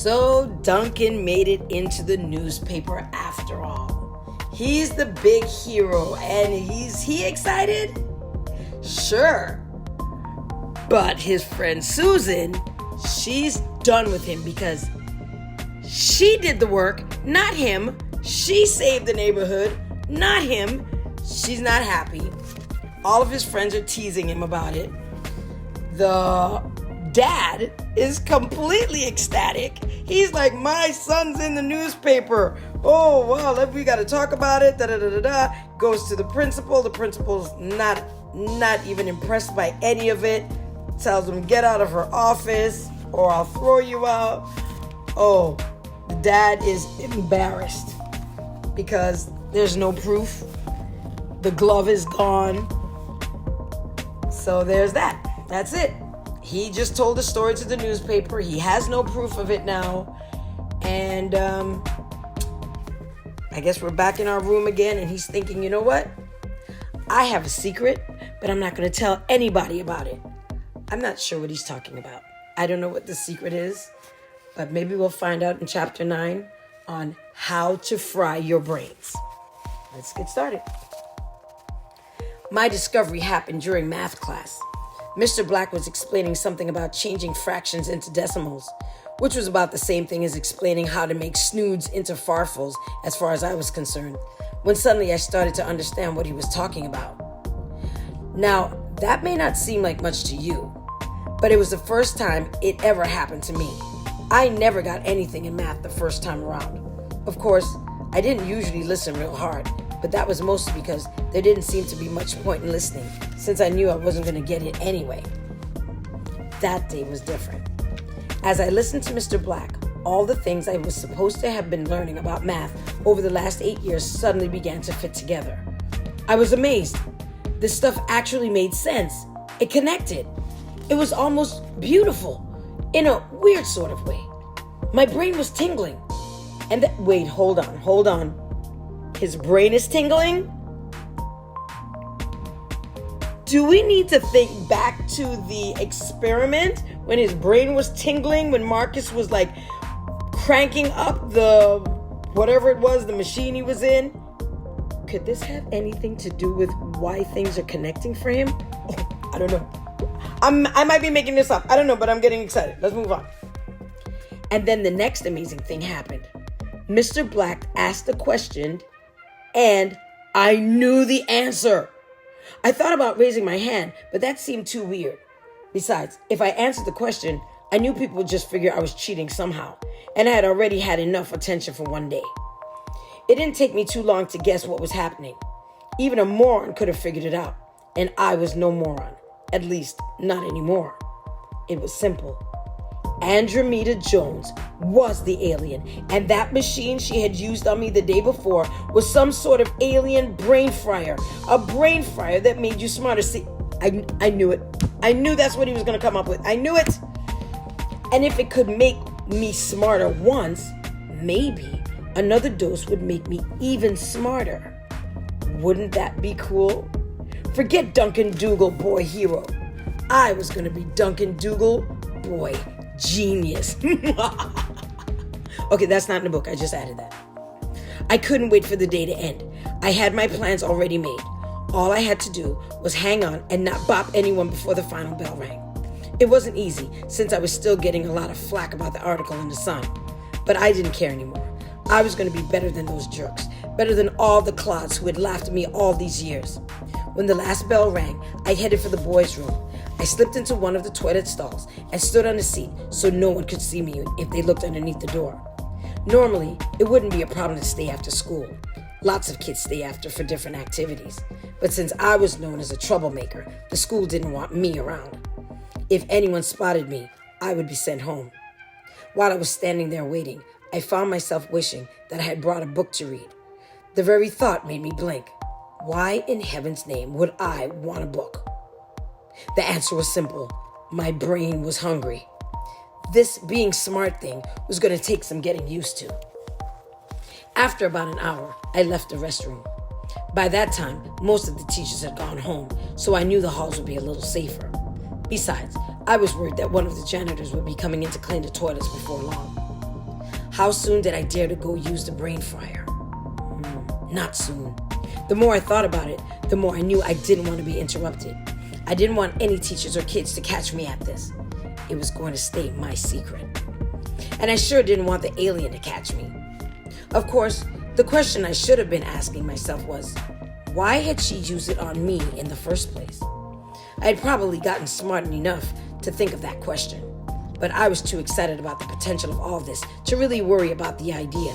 So Duncan made it into the newspaper after all. He's the big hero, and is he excited? Sure. But his friend Susan, she's done with him because she did the work, not him. She saved the neighborhood, not him. She's not happy. All of his friends are teasing him about it. The dad is completely ecstatic. He's like, my son's in the newspaper. Oh, wow, we got to talk about it. Goes to the principal. The principal's not even impressed by any of it. Tells him, get out of her office or I'll throw you out. Oh, the dad is embarrassed because there's no proof. The glove is gone. So there's that. That's it. He just told the story to the newspaper. He has no proof of it now. And I guess we're back in our room again. And he's thinking, you know what? I have a secret, but I'm not going to tell anybody about it. I'm not sure what he's talking about. I don't know what the secret is. But maybe we'll find out in chapter 9 on how to fry your brains. Let's get started. My discovery happened during math class. Mr. Black was explaining something about changing fractions into decimals, which was about the same thing as explaining how to make snoods into farfels as far as I was concerned, when suddenly I started to understand what he was talking about. Now, that may not seem like much to you, but it was the first time it ever happened to me. I never got anything in math the first time around. Of course, I didn't usually listen real hard, but that was mostly because there didn't seem to be much point in listening, since I knew I wasn't going to get it anyway. That day was different. As I listened to Mr. Black, all the things I was supposed to have been learning about math over the last 8 years suddenly began to fit together. I was amazed. This stuff actually made sense. It connected. It was almost beautiful, in a weird sort of way. My brain was tingling. And wait, hold on. His brain is tingling? Do we need to think back to the experiment when his brain was tingling, when Marcus was like cranking up the whatever it was, the machine he was in? Could this have anything to do with why things are connecting for him? Oh, I don't know. I might be making this up. I don't know, but I'm getting excited. Let's move on. And then the next amazing thing happened. Mr. Black asked a question, and I knew the answer. I thought about raising my hand, but that seemed too weird. Besides, if I answered the question, I knew people would just figure I was cheating somehow, and I had already had enough attention for one day. It didn't take me too long to guess what was happening. Even a moron could have figured it out, and I was no moron. At least, not anymore. It was simple. Andromeda Jones was the alien, and that machine she had used on me the day before was some sort of alien brain fryer. A brain fryer that made you smarter. See, I knew it. I knew that's what he was going to come up with. I knew it. And if it could make me smarter once, maybe another dose would make me even smarter. Wouldn't that be cool? Forget Duncan Dougal, boy hero. I was going to be Duncan Dougal, boy genius. Okay, that's not in the book. I just added that. I couldn't wait for the day to end. I had my plans already made. All I had to do was hang on and not bop anyone before the final bell rang. It wasn't easy, since I was still getting a lot of flack about the article in The Sun. But I didn't care anymore. I was going to be better than those jerks. Better than all the clods who had laughed at me all these years. When the last bell rang, I headed for the boys' room. I slipped into one of the toilet stalls and stood on a seat so no one could see me if they looked underneath the door. Normally, it wouldn't be a problem to stay after school. Lots of kids stay after for different activities. But since I was known as a troublemaker, the school didn't want me around. If anyone spotted me, I would be sent home. While I was standing there waiting, I found myself wishing that I had brought a book to read. The very thought made me blink. Why in heaven's name would I want a book? The answer was simple. My brain was hungry. This being smart thing was going to take some getting used to. After about an hour, I left the restroom. By that time, most of the teachers had gone home, so I knew the halls would be a little safer. Besides, I was worried that one of the janitors would be coming in to clean the toilets before long. How soon did I dare to go use the brain fryer? Not soon. The more I thought about it, the more I knew I didn't want to be interrupted. I didn't want any teachers or kids to catch me at this. It was going to stay my secret. And I sure didn't want the alien to catch me. Of course, the question I should have been asking myself was, why had she used it on me in the first place? I had probably gotten smart enough to think of that question, but I was too excited about the potential of all this to really worry about the idea.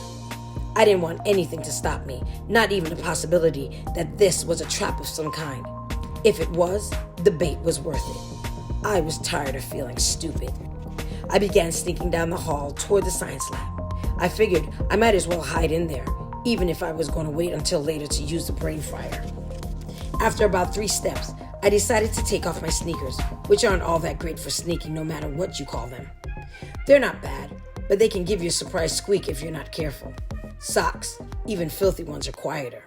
I didn't want anything to stop me, not even the possibility that this was a trap of some kind. If it was, the bait was worth it. I was tired of feeling stupid. I began sneaking down the hall toward the science lab. I figured I might as well hide in there, even if I was going to wait until later to use the brain fryer. After about 3 steps, I decided to take off my sneakers, which aren't all that great for sneaking no matter what you call them. They're not bad, but they can give you a surprise squeak if you're not careful. Socks, even filthy ones, are quieter.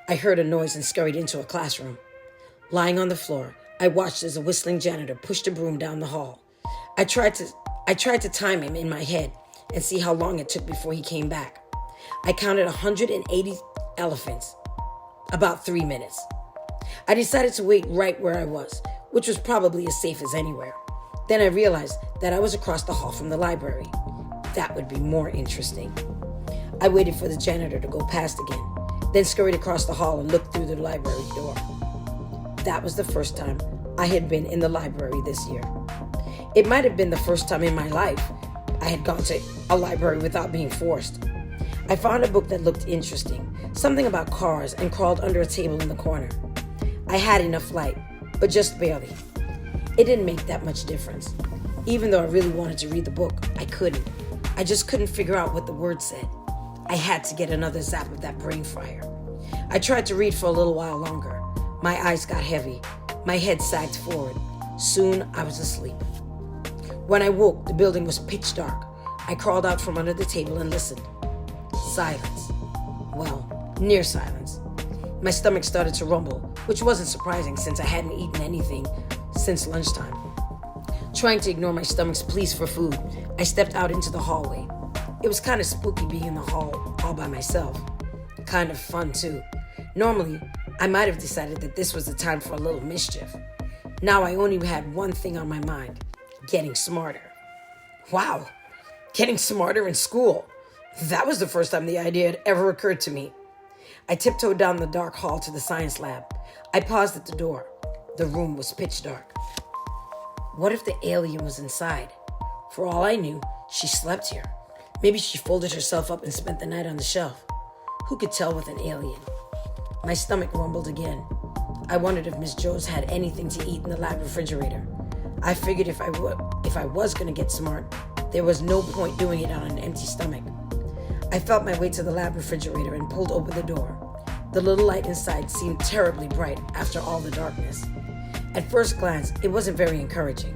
I heard a noise and scurried into a classroom. Lying on the floor, I watched as a whistling janitor pushed a broom down the hall. I tried to time him in my head and see how long it took before he came back. I counted 180 elephants, about 3 minutes. I decided to wait right where I was, which was probably as safe as anywhere. Then I realized that I was across the hall from the library. That would be more interesting. I waited for the janitor to go past again, then scurried across the hall and looked through the library door. That was the first time I had been in the library this year. It might have been the first time in my life I had gone to a library without being forced. I found a book that looked interesting, something about cars, and crawled under a table in the corner. I had enough light, but just barely. It didn't make that much difference. Even though I really wanted to read the book, I couldn't. I just couldn't figure out what the words said. I had to get another zap of that brain fryer. I tried to read for a little while longer. My eyes got heavy. My head sagged forward. Soon I was asleep. When I woke, the building was pitch dark. I crawled out from under the table and listened. Silence. Well, near silence. My stomach started to rumble, which wasn't surprising since I hadn't eaten anything since lunchtime. Trying to ignore my stomach's pleas for food, I stepped out into the hallway. It was kind of spooky being in the hall all by myself. Kind of fun, too. Normally, I might have decided that this was the time for a little mischief. Now I only had one thing on my mind: getting smarter. Wow, getting smarter in school. That was the first time the idea had ever occurred to me. I tiptoed down the dark hall to the science lab. I paused at the door. The room was pitch dark. What if the alien was inside? For all I knew, she slept here. Maybe she folded herself up and spent the night on the shelf. Who could tell with an alien? My stomach rumbled again. I wondered if Miss Jones had anything to eat in the lab refrigerator. I figured if I was going to get smart, there was no point doing it on an empty stomach. I felt my way to the lab refrigerator and pulled open the door. The little light inside seemed terribly bright after all the darkness. At first glance, it wasn't very encouraging.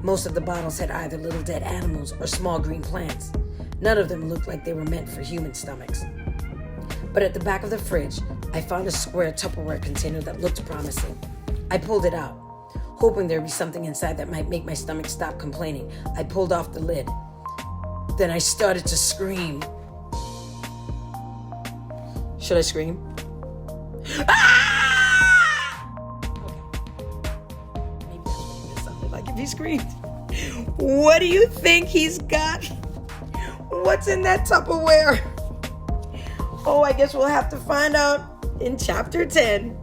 Most of the bottles had either little dead animals or small green plants. None of them looked like they were meant for human stomachs. But at the back of the fridge, I found a square Tupperware container that looked promising. I pulled it out, hoping there'd be something inside that might make my stomach stop complaining. I pulled off the lid. Then I started to scream. Should I scream? Ah! Okay. Maybe that's what it sounded like if he screamed. What do you think he's got? What's in that Tupperware? Oh, I guess we'll have to find out in chapter 10.